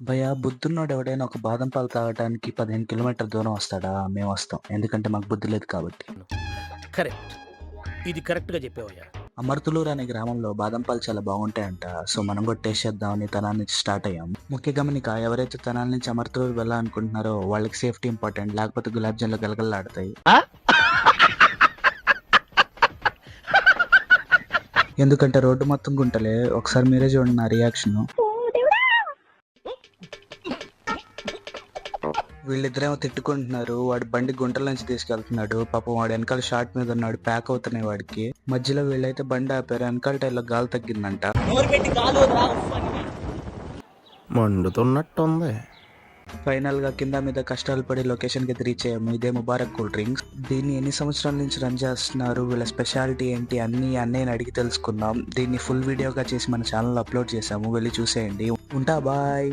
భయ్యా బుద్ధున్నోడు ఎవడైనా ఒక బాదం పాలు తాగడానికి 15 కిలోమీటర్ల దూరం వస్తాడా? మేము వస్తాం. ఎందుకంటే మాకు బుద్ధి లేదు కాబట్టి. కరెక్ట్. ఇది కరెక్ట్‌గా చెప్పావయ్యా. అమర్తులూరు అనే గ్రామంలో బాదం పాలు చాలా బాగుంటాయంట. సో మనం కూడా టేస్ట్ చేద్దామని తనాల నుంచి స్టార్ట్ అయ్యాం. ముఖ్య గమనిక, ఎవరైతే తనాల నుంచి అమర్తులూరు వెళ్ళాలనుకుంటున్నారో వాళ్ళకి సేఫ్టీ ఇంపార్టెంట్. లేకపోతే గులాబ్ జామ్లు గలగలలాడతాయి. ఎందుకంటే రోడ్డు మొత్తం గుంటలే. ఒకసారి మీరే చూడండి నా రియాక్షన్. వీళ్ళిద్దరేమో తిట్టుకుంటున్నారు. వాడు బండి గుంటల నుంచి తీసుకెళ్తున్నాడు. పాపం వాడు వెనకాల షార్ట్ మీద ఉన్నాడు. ప్యాక్ అవుతున్నాయి వాడికి. మధ్యలో వీళ్ళైతే బండి ఆపారు. వెనకాల టైర్లో గాలి తగ్గిందంట. మండుతున్నట్టుంది. ఫైనల్ గా కింద మీద కష్టాలు పడి లొకేషన్ కి రీచ్ అయ్యాము. ఇదే ముబారక్ కూల్ డ్రింక్స్. దీన్ని ఎన్ని సంవత్సరాల నుంచి రన్ చేస్తున్నారు, వీళ్ళ స్పెషాలిటీ ఏంటి అన్ని అన్నయ్యని అడిగి తెలుసుకుందాం. దీన్ని ఫుల్ వీడియోగా చేసి మన ఛానల్ అప్లోడ్ చేసాము. వెళ్ళి చూసేయండి. ఉంటా, బాయ్.